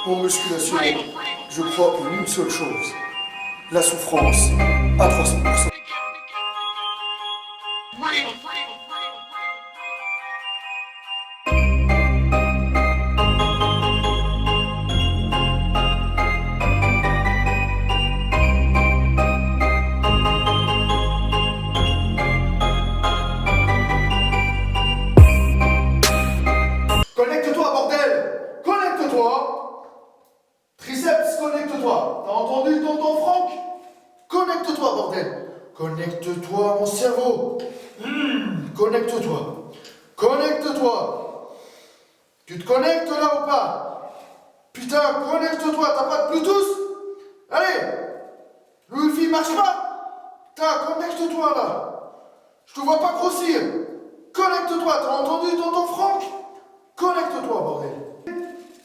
En musculation, je crois en une seule chose, la souffrance à 300%. Connecte-toi, bordel! Connecte-toi! Triceps, connecte-toi! T'as entendu, tonton Franck? Connecte-toi, bordel! Connecte-toi, mon cerveau! Connecte-toi! Connecte-toi! Tu te connectes là ou pas? Putain, connecte-toi! T'as pas de Bluetooth? Allez! Le Wi-Fi marche pas? Putain, connecte-toi là! Je te vois pas grossir! Connecte-toi! T'as entendu, tonton Franck? Connecte-toi, bordel!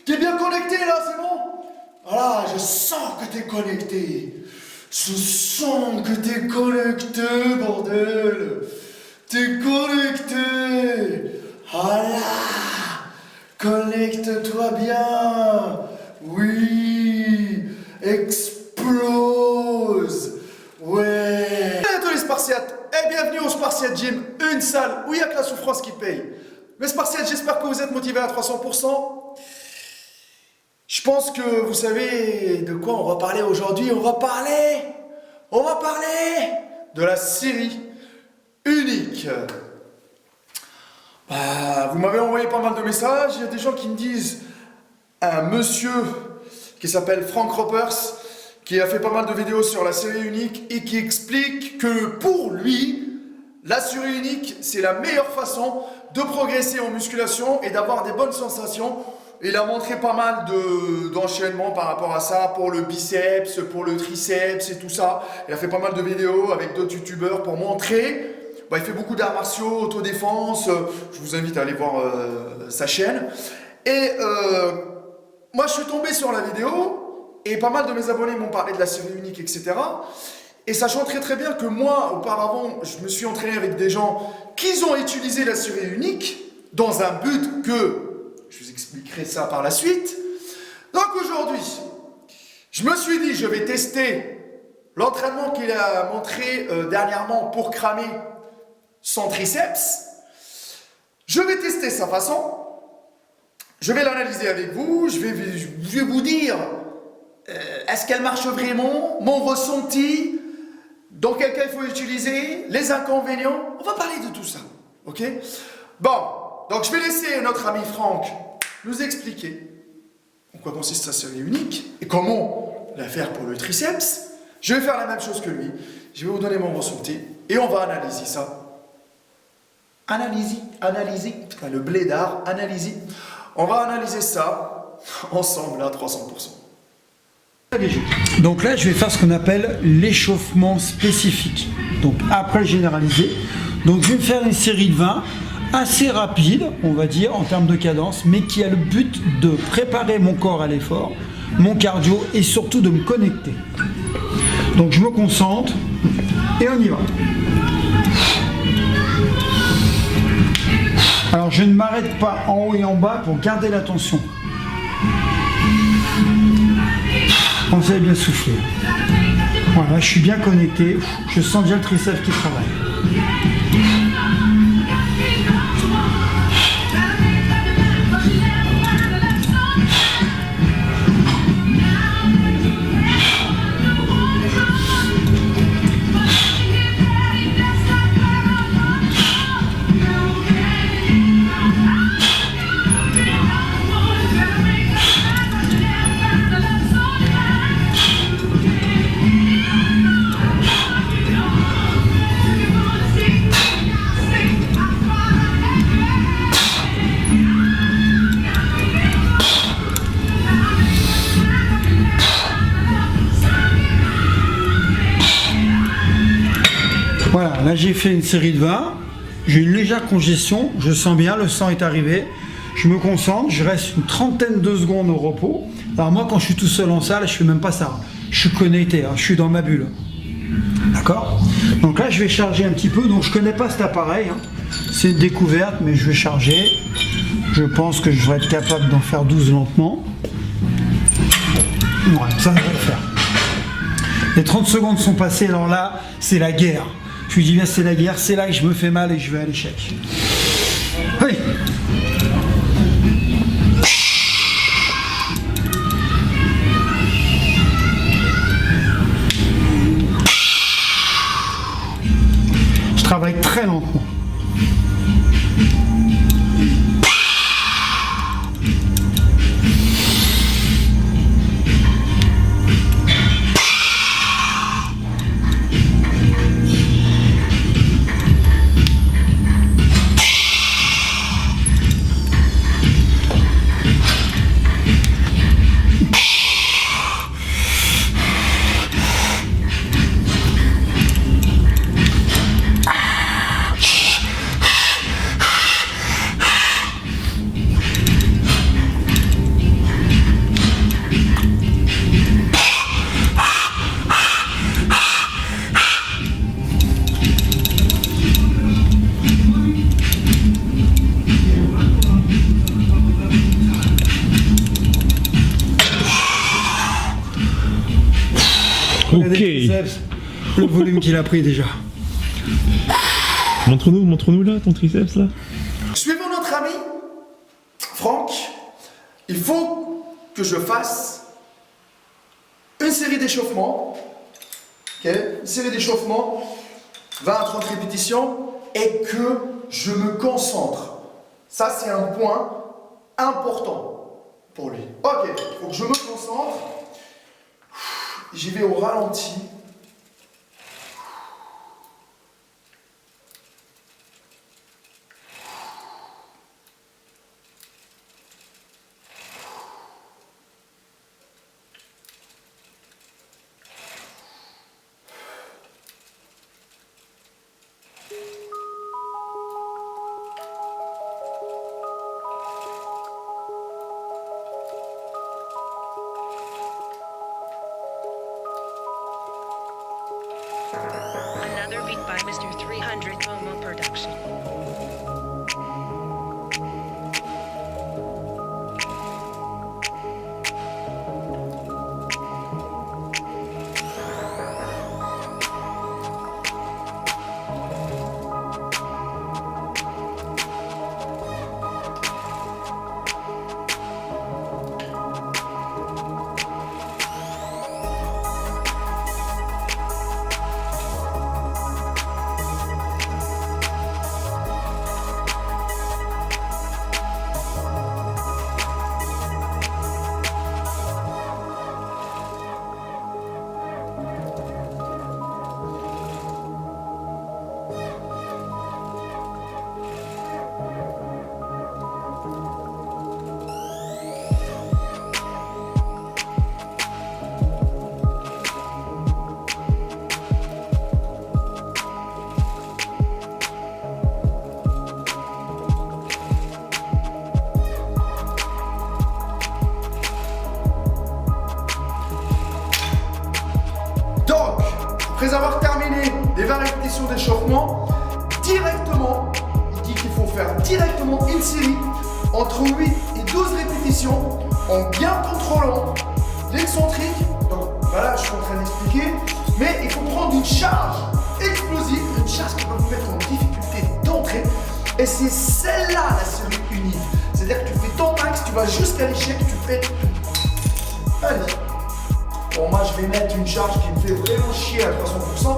T'es bien connecté là, c'est bon? Voilà, je sens que t'es connecté. Je sens que t'es connecté, bordel. T'es connecté. Voilà. Connecte-toi bien. Oui. Explose. Ouais. Salut à tous les Spartiates et bienvenue au Spartiate Gym, une salle où il n'y a que la souffrance qui paye. Mes Spartiates, j'espère que vous êtes motivés à 300%. Je pense que vous savez de quoi on va parler aujourd'hui. On va parler de la série unique. Vous m'avez envoyé pas mal de messages. Il y a des gens qui me disent un monsieur qui s'appelle Frank Ropers, qui a fait pas mal de vidéos sur la série unique et qui explique que pour lui, la série unique, c'est la meilleure façon de progresser en musculation et d'avoir des bonnes sensations. Il a montré pas mal d'enchaînements par rapport à ça, pour le biceps, pour le triceps et tout ça. Il a fait pas mal de vidéos avec d'autres youtubeurs pour montrer. Il fait beaucoup d'arts martiaux, autodéfense. Je vous invite à aller voir sa chaîne. Et moi, je suis tombé sur la vidéo et pas mal de mes abonnés m'ont parlé de la série unique, etc. Et sachant très très bien que moi, auparavant, je me suis entraîné avec des gens qui ont utilisé la série unique dans un but que... Je vous expliquerai ça par la suite. Donc aujourd'hui, je me suis dit, je vais tester l'entraînement qu'il a montré dernièrement pour cramer son triceps. Je vais tester sa façon. Je vais l'analyser avec vous. Je vais vous dire, est-ce qu'elle marche vraiment? Mon ressenti? Dans quel cas il faut utiliser? Les inconvénients? On va parler de tout ça. Ok? Bon. Donc je vais laisser notre ami Franck nous expliquer en quoi consiste sa série unique et comment la faire pour le triceps. Je vais faire la même chose que lui. Je vais vous donner mon ressenti et on va analyser ça. Analyser. Putain, le blédard, analyser. On va analyser ça ensemble à 300%. Donc là, je vais faire ce qu'on appelle l'échauffement spécifique. Donc après le généralisé. Donc je vais me faire une série de 20. Assez rapide, on va dire, en termes de cadence, mais qui a le but de préparer mon corps à l'effort, mon cardio et surtout de me connecter. Donc je me concentre et on y va. Alors je ne m'arrête pas en haut et en bas pour garder la tension. Pensez à bien souffler. Voilà, je suis bien connecté, je sens déjà le triceps qui travaille. Voilà, là j'ai fait une série de 20, j'ai une légère congestion, je sens bien, le sang est arrivé, je me concentre, je reste une trentaine de secondes au repos. Alors moi quand je suis tout seul en salle, je fais même pas ça, je suis connecté, je suis dans ma bulle. D'accord? Donc là je vais charger un petit peu, donc je connais pas cet appareil, c'est une découverte, mais je vais charger. Je pense que je devrais être capable d'en faire 12 lentement. Ouais, ça devrait le faire. Les 30 secondes sont passées, alors là, c'est la guerre. Je lui dis bien c'est la guerre, c'est là que je me fais mal et je vais à l'échec. Oui. Je travaille très lentement. Ok. Le volume qu'il a pris déjà. Montre-nous là ton triceps là. Suivons notre ami Franck. Il faut que je fasse une série d'échauffements. Ok, une série d'échauffements, 20 à 30 répétitions, et que je me concentre. Ça, c'est un point important pour lui. Ok, il faut que je me concentre. J'y vais au ralenti. Another beat by Mr. 300 Momo Production. Après avoir terminé les 20 répétitions d'échauffement, directement, il dit qu'il faut faire directement une série entre 8 et 12 répétitions en bien contrôlant l'excentrique. Donc voilà, je suis en train d'expliquer, mais il faut prendre une charge explosive, une charge qui va vous mettre en difficulté d'entrée. Et c'est celle-là la série unique. C'est-à-dire que tu fais ton max, tu vas jusqu'à l'échec, tu fais tout. Allez. Bon, moi je vais mettre une charge qui me fait vraiment chier à 300%.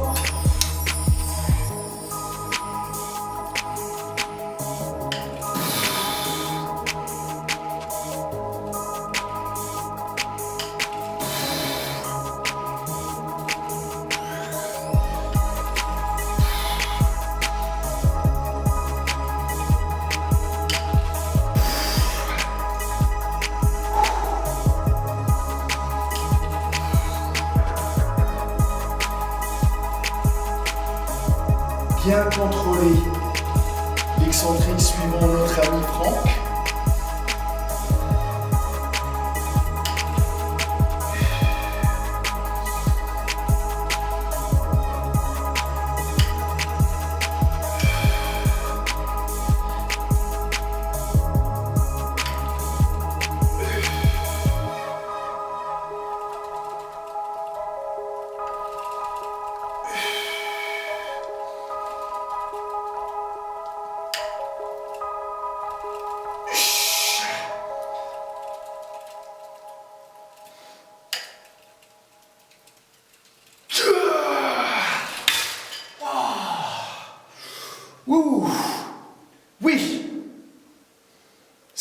Bien contrôler l'excentrique suivant notre ami Franck.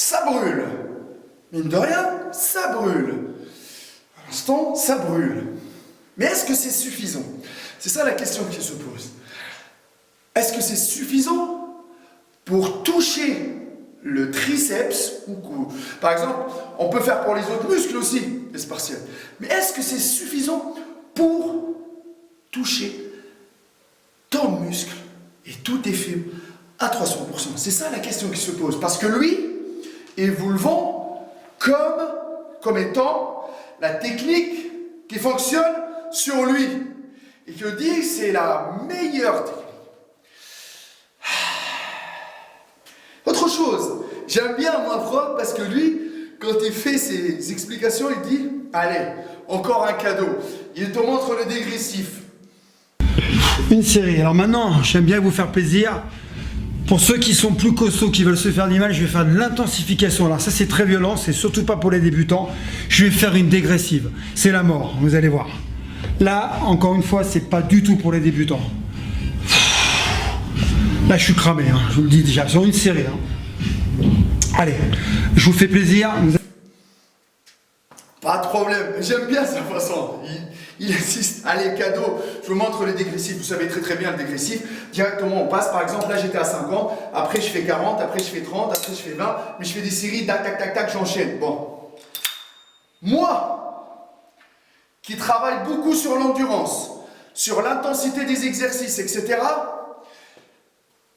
ça brûle. Mine de rien, ça brûle. À l'instant, ça brûle. Mais est-ce que c'est suffisant? C'est ça la question qui se pose. Est-ce que c'est suffisant pour toucher le triceps ou cou? Par exemple, on peut faire pour les autres muscles aussi, les spartiates. Mais est-ce que c'est suffisant pour toucher ton muscle et tous tes fibres à 300%? C'est ça la question qui se pose. Parce que lui, il vous le vend comme étant la technique qui fonctionne sur lui. Et que dit c'est la meilleure technique. Autre chose, j'aime bien moi Franck parce que lui, quand il fait ses explications, il dit allez, encore un cadeau. Il te montre le dégressif. Une série. Alors maintenant, j'aime bien vous faire plaisir. Pour ceux qui sont plus costauds, qui veulent se faire du mal, je vais faire de l'intensification. Alors ça, c'est très violent, c'est surtout pas pour les débutants. Je vais faire une dégressive. C'est la mort, vous allez voir. Là, encore une fois, c'est pas du tout pour les débutants. Là, je suis cramé, hein, je vous le dis déjà, sur une série. Hein. Allez, je vous fais plaisir. Pas de problème, j'aime bien sa façon. Il insiste, allez, cadeau, je vous montre le dégressif. Vous savez très très bien le dégressif. Directement, on passe, par exemple, là j'étais à 50, après je fais 40, après je fais 30, après je fais 20, mais je fais des séries, tac, tac, tac, tac, j'enchaîne. Bon. Moi, qui travaille beaucoup sur l'endurance, sur l'intensité des exercices, etc.,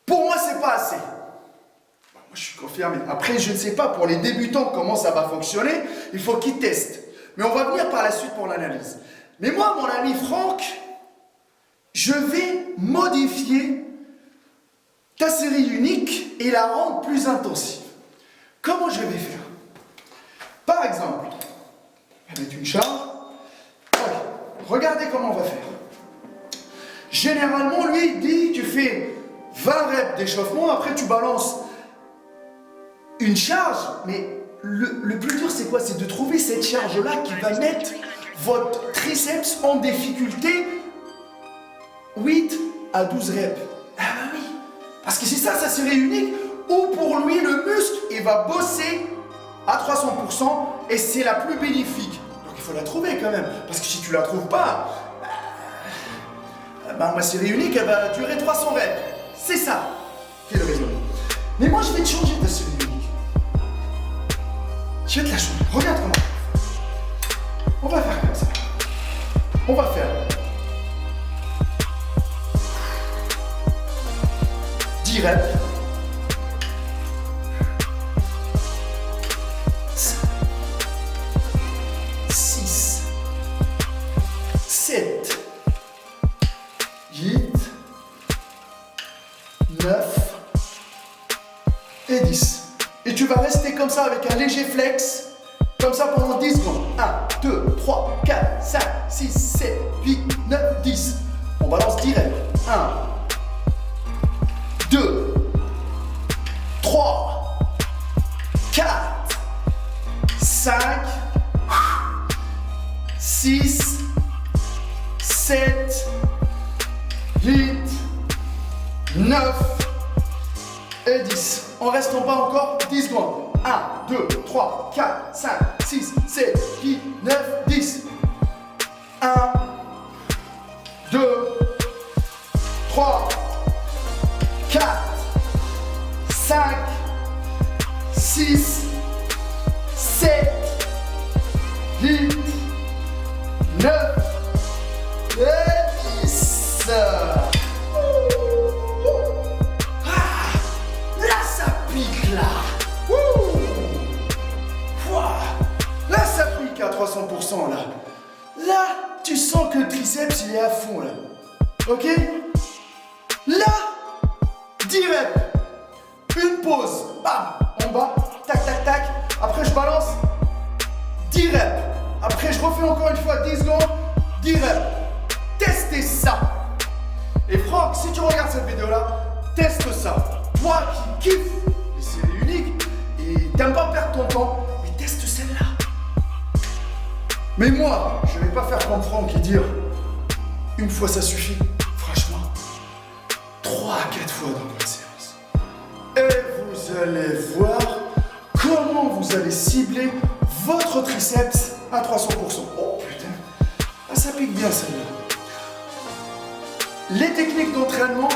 pour moi, c'est pas assez. Moi, je suis confirmé. Après, je ne sais pas pour les débutants comment ça va fonctionner. Il faut qu'ils testent. Mais on va venir par la suite pour l'analyse. Mais moi, mon ami Franck, je vais modifier ta série unique et la rendre plus intensive. Comment je vais faire? Par exemple, on va mettre une charge. Allez, regardez comment on va faire. Généralement, lui, il dit, tu fais 20 reps d'échauffement, après tu balances une charge, mais le plus dur c'est quoi? C'est de trouver cette charge-là qui va mettre votre triceps en difficulté 8 à 12 reps. Ah bah oui, parce que c'est ça sa série unique, où pour lui le muscle, il va bosser à 300% et c'est la plus bénéfique. Donc il faut la trouver quand même, parce que si tu la trouves pas, ma série unique elle va durer 300 reps. C'est ça qui est le raisonnement. Mais moi, je vais te changer ta série unique. Je vais te la changer. Regarde comment. On va faire comme ça. On va faire 10 reps. 6, 7, 8, 9 et 10. Et tu vas rester comme ça avec un léger flex, comme ça pendant 10 secondes. 1, 2, 3, 4, 5, 6, 7, 8, 9, 10. On balance direct. 1, 2, 3, 4, 5, 6, 7, 8, 9 et 10. On reste en bas encore 10 secondes. 1, 2, 3, 4, 5, 6, 7, 8, 9, 10. 1, 2, 3, 4, 5, 6, 7, 8, 9 et 10. Là, ça pique, là. Là, ça pique à 300%, là. Là, tu sens que le triceps, il est à fond, là. Ok? Là, 10 reps. Une pause. Bam, en bas. Tac, tac, tac. Après, je balance 10 reps. Après, je refais encore une fois 10 secondes. 10 reps. Testez ça. Et Franck, si tu regardes cette vidéo-là, teste ça. Toi qui kiffes les séries uniques et t'aimes pas perdre ton temps, mais teste celle-là. Mais moi, je vais pas faire comme Franck et dire une fois ça suffit. Franchement, 3 à 4 fois dans votre séance. Et vous allez voir comment comment vous allez cibler votre triceps à 300%. Oh putain, ah, ça pique bien celle-là. Les techniques d'entraînement,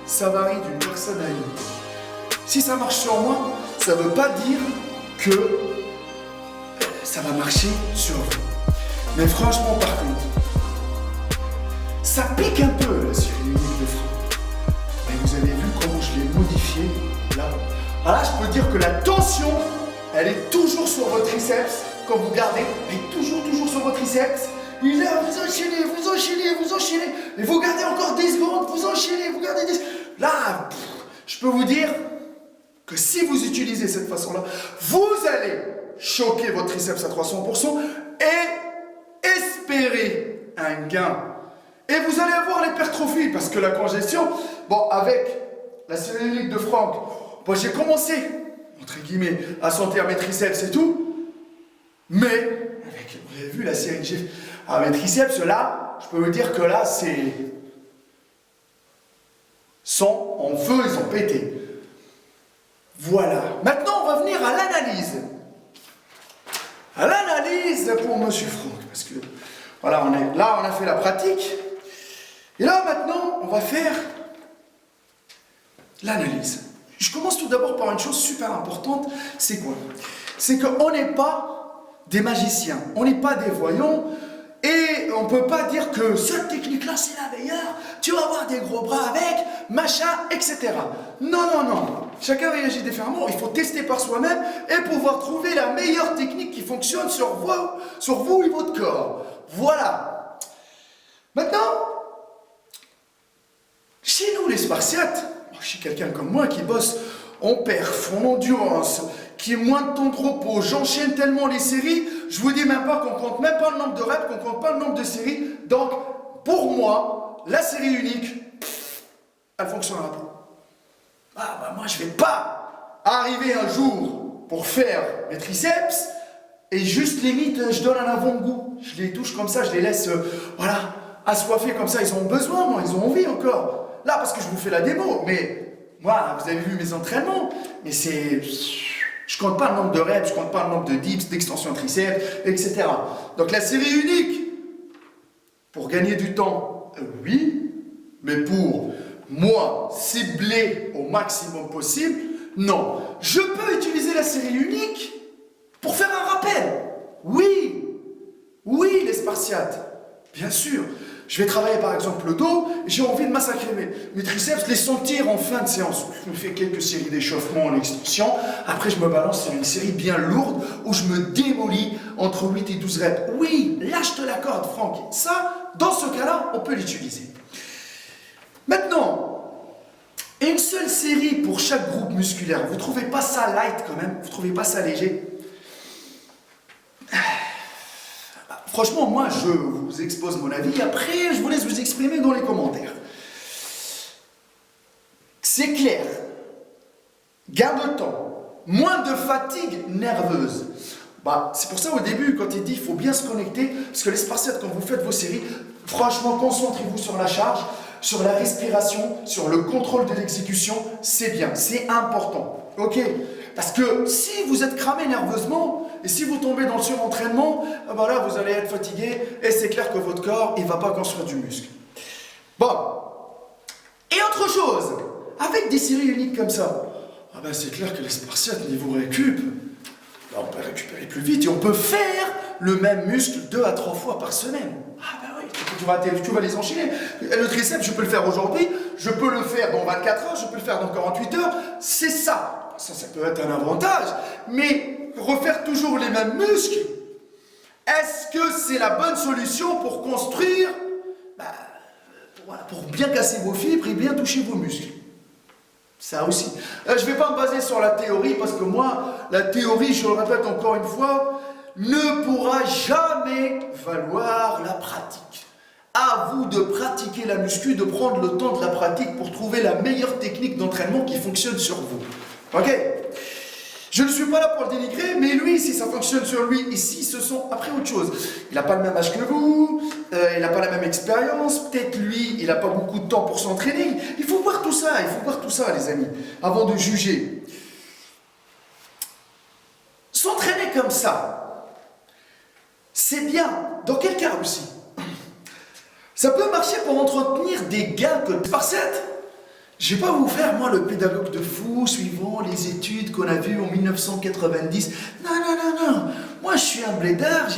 ça varie d'une personne à une autre. Si ça marche sur moi, ça ne veut pas dire que ça va marcher sur vous. Mais franchement, par contre, ça pique un peu la série unique de Franck. Mais vous avez vu comment je l'ai modifié là. Alors là, je peux dire que la tension, elle est toujours sur votre triceps. Quand vous gardez, elle est toujours sur votre triceps. Et là, vous enchaînez. Et vous gardez encore 10 secondes, vous enchaînez, vous gardez 10. Là, je peux vous dire que si vous utilisez cette façon-là, vous allez choquer votre triceps à 300% et espérer un gain. Et vous allez avoir l'hypertrophie parce que la congestion, bon, avec la série unique de Franck, bon, j'ai commencé, entre guillemets, à sentir mes triceps et tout, mais avec, vous avez vu la série G, mes triceps là, je peux vous dire que là, c'est sont en feu, ils ont pété. Voilà. Maintenant, on va venir à l'analyse. À l'analyse pour Monsieur Franck, parce que voilà, on a fait la pratique. Et là, maintenant, on va faire l'analyse. Je commence tout d'abord par une chose super importante. C'est quoi? C'est qu'on n'est pas des magiciens, on n'est pas des voyants, et on ne peut pas dire que cette technique-là, c'est la meilleure, tu vas avoir des gros bras avec, machin, etc. Non. Chacun réagit différemment, il faut tester par soi-même et pouvoir trouver la meilleure technique qui fonctionne sur vous et votre corps. Voilà. Maintenant, chez nous les Spartiates, chez quelqu'un comme moi qui bosse en perf, en endurance, qui est moins de temps de repos, j'enchaîne tellement les séries, je vous dis même pas qu'on compte même pas le nombre de reps, qu'on compte pas le nombre de séries. Donc, pour moi, la série unique, elle fonctionnera pas. Moi, je vais pas arriver un jour pour faire mes triceps et juste limite, je donne un avant-goût. Je les touche comme ça, je les laisse, assoiffés comme ça. Ils ont besoin, moi, ils ont envie encore. Là, parce que je vous fais la démo, mais moi, vous avez vu mes entraînements, mais c'est... Je compte pas le nombre de reps, je compte pas le nombre de dips, d'extensions triceps, etc. Donc la série unique, pour gagner du temps, oui, mais pour moi cibler au maximum possible, non. Je peux utiliser la série unique pour faire un rappel. Oui, les Spartiates, bien sûr. Je vais travailler par exemple le dos, j'ai envie de massacrer mes triceps, les sentir en fin de séance. Je me fais quelques séries d'échauffement en extension, après je me balance sur une série bien lourde où je me démolis entre 8 et 12 reps. Oui, là je te l'accorde Franck, ça, dans ce cas-là, on peut l'utiliser. Maintenant, une seule série pour chaque groupe musculaire, vous ne trouvez pas ça light quand même? Vous ne trouvez pas ça léger? Franchement, moi, je vous expose mon avis. Après, je vous laisse vous exprimer dans les commentaires. C'est clair. Gain de temps. Moins de fatigue nerveuse. C'est pour ça, au début, quand il dit qu'il faut bien se connecter, parce que les Spartiates, quand vous faites vos séries, franchement, concentrez-vous sur la charge, sur la respiration, sur le contrôle de l'exécution. C'est bien, c'est important. Ok? Parce que si vous êtes cramé nerveusement, et si vous tombez dans le surentraînement, là vous allez être fatigué, et c'est clair que votre corps, il ne va pas construire du muscle. Bon. Et autre chose, avec des séries uniques comme ça, c'est clair que les Spartiates, niveau récup, on peut récupérer plus vite, et on peut faire le même muscle 2 à 3 fois par semaine. Oui, tu vas les enchaîner. Le triceps, je peux le faire aujourd'hui, je peux le faire dans 24 heures, je peux le faire dans 48 heures, c'est ça. Ça peut être un avantage, mais refaire toujours les mêmes muscles, est-ce que c'est la bonne solution pour construire, pour bien casser vos fibres et bien toucher vos muscles? Ça aussi. Je ne vais pas me baser sur la théorie, parce que moi, la théorie, je le répète encore une fois, ne pourra jamais valoir la pratique. À vous de pratiquer la muscu, de prendre le temps de la pratique pour trouver la meilleure technique d'entraînement qui fonctionne sur vous. Ok? Je ne suis pas là pour le dénigrer, mais lui, si ça fonctionne sur lui, ici, ce sont après autre chose. Il n'a pas le même âge que vous, il n'a pas la même expérience, peut-être lui, il n'a pas beaucoup de temps pour s'entraîner. Il faut voir tout ça, les amis, avant de juger. comme ça, c'est bien. Dans quel cas aussi? Ça peut marcher pour entretenir des gains que par cette. Je vais pas vous faire, moi, le pédagogue de fou, suivant les études qu'on a vues en 1990. Non, non, non, non. Moi, je suis un blédard.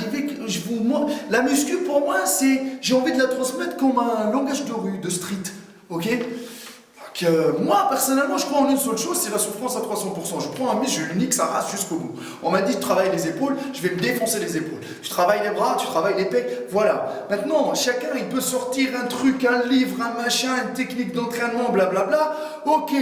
La muscu, pour moi, j'ai envie de la transmettre comme un langage de rue, de street. Ok? Moi, personnellement, je crois en une seule chose, c'est la souffrance à 300%. Je prends un muscle, je l'unique, ça rase jusqu'au bout. On m'a dit, tu travailles les épaules, je vais me défoncer les épaules. Tu travailles les bras, tu travailles les pecs, voilà. Maintenant, chacun, il peut sortir un truc, un livre, un machin, une technique d'entraînement, blablabla. Ok,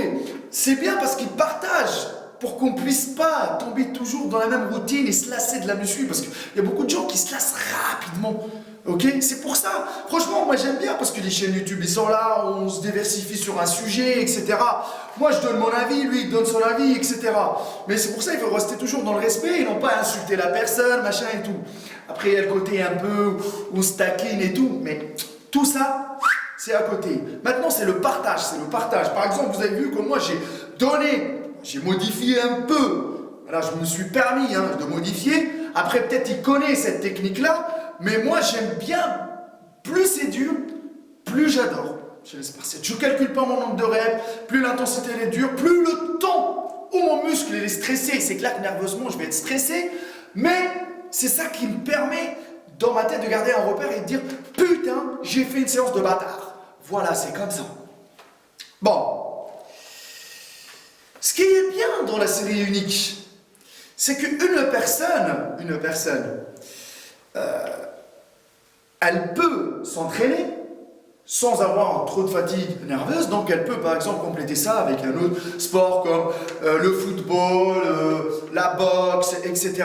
c'est bien parce qu'il partage pour qu'on puisse pas tomber toujours dans la même routine et se lasser de la muscu, parce qu'il y a beaucoup de gens qui se lassent rapidement. Ok, c'est pour ça. Franchement, moi j'aime bien parce que les chaînes YouTube ils sont là, on se diversifie sur un sujet, etc. Moi je donne mon avis, lui il donne son avis, etc. Mais c'est pour ça qu'il faut rester toujours dans le respect et non pas insulter la personne, machin et tout. Après il y a le côté un peu où on se taquine et tout, mais tout ça, c'est à côté. Maintenant c'est le partage, c'est le partage. Par exemple, vous avez vu que moi j'ai modifié un peu. Voilà, je me suis permis de modifier. Après peut-être il connaît cette technique-là. Mais moi, j'aime bien, plus c'est dur, plus j'adore. Je ne calcule pas mon nombre de reps, plus l'intensité elle est dure, plus le temps où mon muscle il est stressé. C'est clair que nerveusement, je vais être stressé, mais c'est ça qui me permet, dans ma tête, de garder un repère et de dire « Putain, j'ai fait une séance de bâtard ». Voilà, c'est comme ça. Bon. Ce qui est bien dans la série unique, c'est qu'une personne, elle peut s'entraîner sans avoir trop de fatigue nerveuse, donc elle peut par exemple compléter ça avec un autre sport comme le football, la boxe, etc.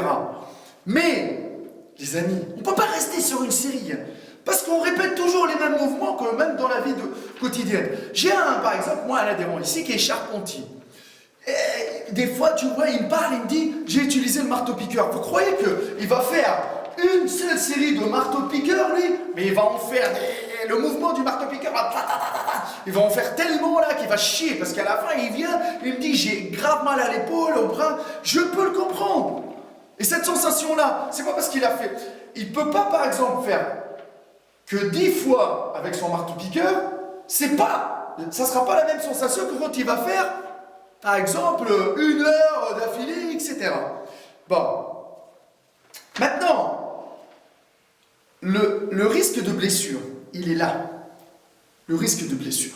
Mais, les amis, on ne peut pas rester sur une série, parce qu'on répète toujours les mêmes mouvements que même dans la vie quotidienne. J'ai par exemple, moi un adhérent ici qui est charpentier. Et des fois, tu vois, il me parle, il me dit, j'ai utilisé le marteau-piqueur. Vous croyez qu'il va faire une seule série de marteau-piqueur, lui? Mais il va en faire le mouvement du marteau-piqueur. Il va en faire tellement là qu'il va chier. Parce qu'à la fin, il vient, il me dit, j'ai grave mal à l'épaule, au bras. Je peux le comprendre. Et cette sensation-là, c'est pas parce qu'il a fait. Il peut pas, par exemple, faire que 10 fois avec son marteau-piqueur. Ça sera pas la même sensation que quand il va faire, par exemple, 1 heure d'affilée, etc. Bon. Maintenant, le risque de blessure, il est là. Le risque de blessure.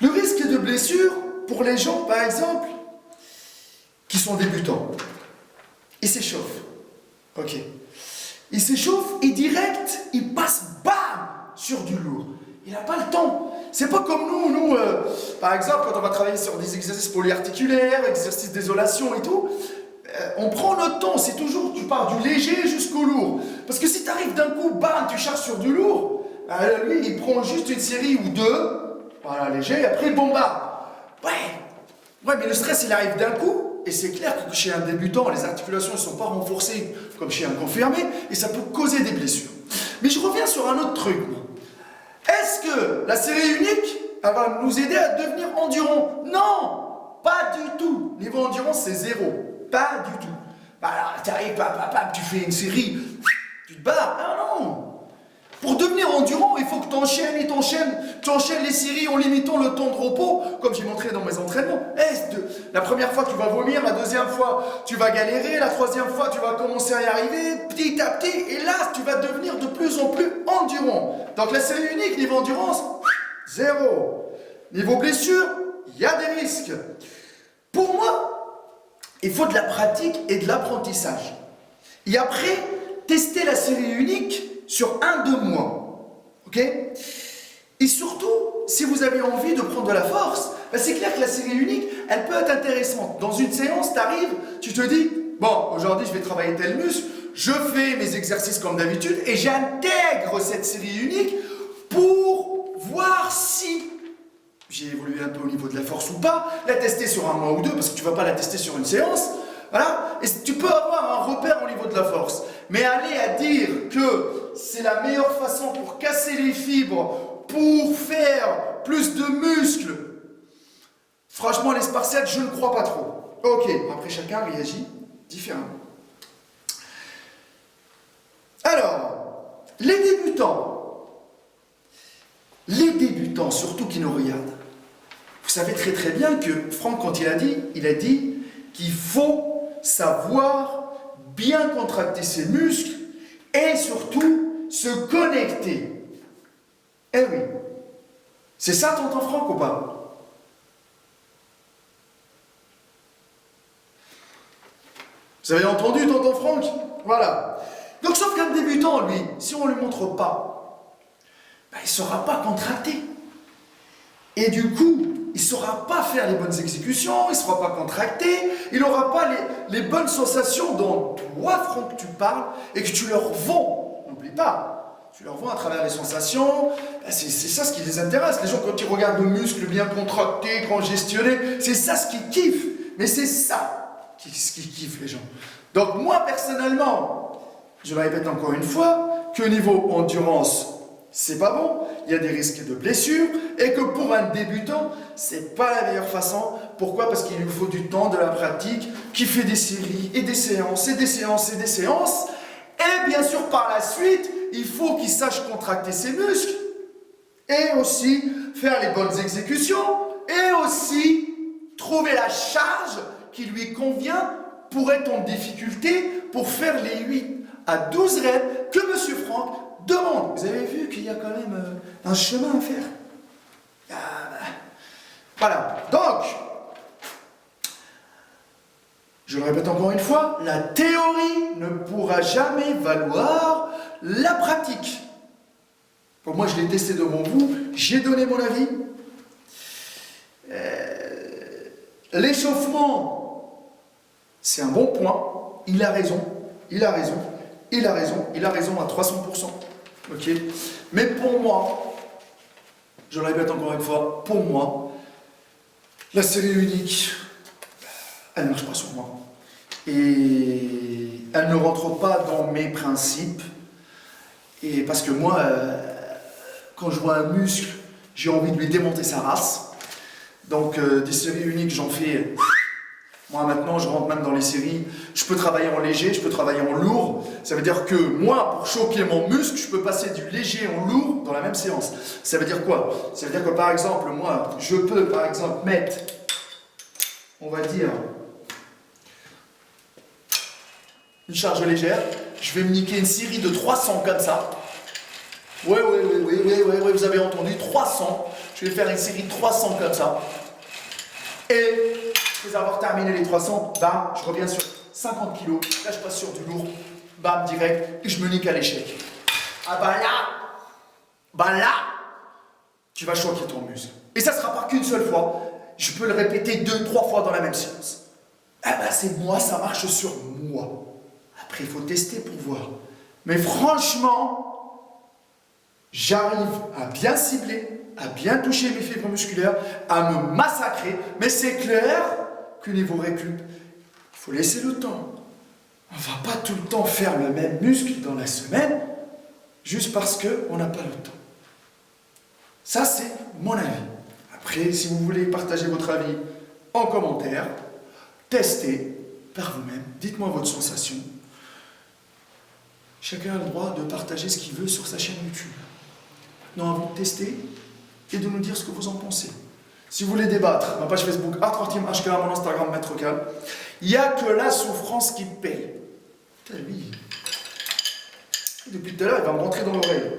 Le risque de blessure pour les gens, par exemple, qui sont débutants. Ils s'échauffent. Ok. Ils s'échauffent et direct, ils passent bam sur du lourd. Il n'a pas le temps. C'est pas comme nous, par exemple, quand on va travailler sur des exercices polyarticulaires, exercices d'isolation et tout, on prend notre temps. C'est toujours, tu pars du léger jusqu'au lourd. Parce que si tu arrives d'un coup, bam, tu charges sur du lourd, lui, il prend juste une série ou deux, voilà, léger, et après il bombarde. Ouais, mais le stress, il arrive d'un coup, et c'est clair que chez un débutant, les articulations ne sont pas renforcées comme chez un confirmé, et ça peut causer des blessures. Mais je reviens sur un autre truc, moi. Est-ce que la série unique, elle va nous aider à devenir endurant? Non, pas du tout. Niveau endurance, c'est 0. Pas du tout. Tu arrives, tu fais une série, tu te barres. Non. Pour devenir endurant, il faut que tu enchaînes et t'enchaînes. Tu enchaînes les séries en limitant le temps de repos, comme j'ai montré dans mes entraînements. La première fois, tu vas vomir. La deuxième fois, tu vas galérer. La troisième fois, tu vas commencer à y arriver petit à petit. Et là, tu vas devenir de plus en plus endurant. Donc la série unique, niveau endurance, 0. Niveau blessure, il y a des risques. Pour moi, il faut de la pratique et de l'apprentissage. Et après, tester la série unique sur 1-2 mois. Ok? Et surtout, si vous avez envie de prendre de la force, c'est clair que la série unique, elle peut être intéressante. Dans une séance, tu arrives, tu te dis, bon, aujourd'hui je vais travailler tel muscle, je fais mes exercices comme d'habitude et j'intègre cette série unique pour voir si j'ai évolué un peu au niveau de la force ou pas, la tester sur 1 mois ou 2, parce que tu ne vas pas la tester sur une séance. Voilà, et tu peux avoir un repère au niveau de la force. Mais aller à dire que c'est la meilleure façon pour casser les fibres, pour faire plus de muscles, franchement, les Spartiates, je ne crois pas trop. Ok, après chacun réagit différent. Alors, les débutants surtout qui nous regardent, vous savez très très bien que Franck, quand il a dit qu'il faut savoir bien contracter ses muscles et surtout se connecter. Eh oui, c'est ça tonton Franck ou pas? Vous avez entendu tonton Franck? Voilà. Donc sauf qu'un débutant, lui, si on ne lui montre pas, ben, il ne saura pas contracter. Et du coup, il ne saura pas faire les bonnes exécutions, il ne saura pas contracter, il n'aura pas les bonnes sensations dont toi, Franck, tu parles et que tu leur vends. N'oublie pas, tu leur vends à travers les sensations, c'est ça ce qui les intéresse. Les gens, quand ils regardent nos muscles bien contractés, congestionnés, c'est ça ce qu'ils kiffent. Mais c'est ça ce qu'ils kiffent, les gens. Donc moi, personnellement, je le répète encore une fois, que niveau endurance, c'est pas bon, il y a des risques de blessures, et que pour un débutant, c'est pas la meilleure façon. Pourquoi? Parce qu'il lui faut du temps, de la pratique, qui fait des séries, et des séances, et des séances, et des séances. Et bien sûr, par la suite, il faut qu'il sache contracter ses muscles, et aussi faire les bonnes exécutions, et aussi trouver la charge qui lui convient pour être en difficulté, pour faire les 8 à 12 reps que M. Franck demande. Vous avez vu qu'il y a quand même un chemin à faire. Voilà. Donc, je le répète encore une fois, la théorie ne pourra jamais valoir la pratique. Pour moi, je l'ai testé devant vous, j'ai donné mon avis. L'échauffement, c'est un bon point. Il a raison à 300%. Ok. Mais pour moi, je le répète encore une fois, pour moi, la série unique, elle ne marche pas sur moi. Et elle ne rentre pas dans mes principes. Et parce que moi, quand je vois un muscle, j'ai envie de lui démonter sa race. Donc des séries uniques, j'en fais. Moi maintenant, je rentre même dans les séries. Je peux travailler en léger, je peux travailler en lourd. Ça veut dire que moi, pour choquer mon muscle, je peux passer du léger en lourd dans la même séance. Ça veut dire quoi? Ça veut dire que par exemple, moi, je peux par exemple mettre, on va dire, une charge légère. Je vais me niquer une série de 300 comme ça. Ouais, vous avez entendu, 300. Je vais faire une série de 300 comme ça. Et après avoir terminé les 300, bam, je reviens sur 50 kg. Là, je passe sur du lourd. Bam, direct. Et je me nique à l'échec. Ah bah là, tu vas choquer ton muscle. Et ça ne sera pas qu'une seule fois. Je peux le répéter 2-3 fois dans la même séance. Ah bah c'est moi, ça marche sur moi. Après, il faut tester pour voir. Mais franchement, j'arrive à bien cibler, à bien toucher mes fibres musculaires, à me massacrer. Mais c'est clair que niveau récup, il faut laisser le temps. On ne va pas tout le temps faire le même muscle dans la semaine, juste parce qu'on n'a pas le temps. Ça, c'est mon avis. Après, si vous voulez partager votre avis en commentaire, testez par vous-même, dites-moi votre sensation. Chacun a le droit de partager ce qu'il veut sur sa chaîne YouTube. Non, à vous de tester et de nous dire ce que vous en pensez. Si vous voulez débattre, ma page Facebook Hardcore Team HK, mon Instagram Maître Cal, il n'y a que la souffrance qui paye. Putain, lui, depuis tout à l'heure, il va me rentrer dans l'oreille.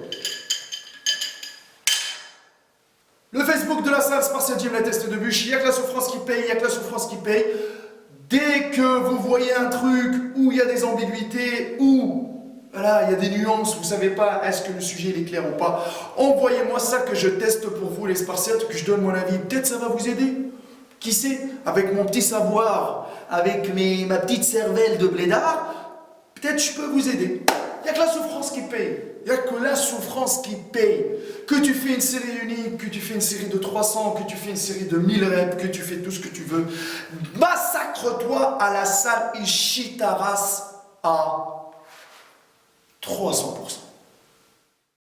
Le Facebook de la salle Spartiate Gym, la test de bûche, il n'y a que la souffrance qui paye, il n'y a que la souffrance qui paye. Dès que vous voyez un truc où il y a des ambiguïtés, où voilà, il y a des nuances, vous ne savez pas est-ce que le sujet il est clair ou pas, envoyez-moi ça que je teste pour vous les Spartiates, que je donne mon avis. Peut-être ça va vous aider. Qui sait? Avec mon petit savoir, avec ma petite cervelle de blédard, peut-être je peux vous aider. Il n'y a que la souffrance qui paye. Il n'y a que la souffrance qui paye. Que tu fais une série unique, que tu fais une série de 300, que tu fais une série de 1000 reps, que tu fais tout ce que tu veux. Massacre-toi à la salle et chie ta race à 300%.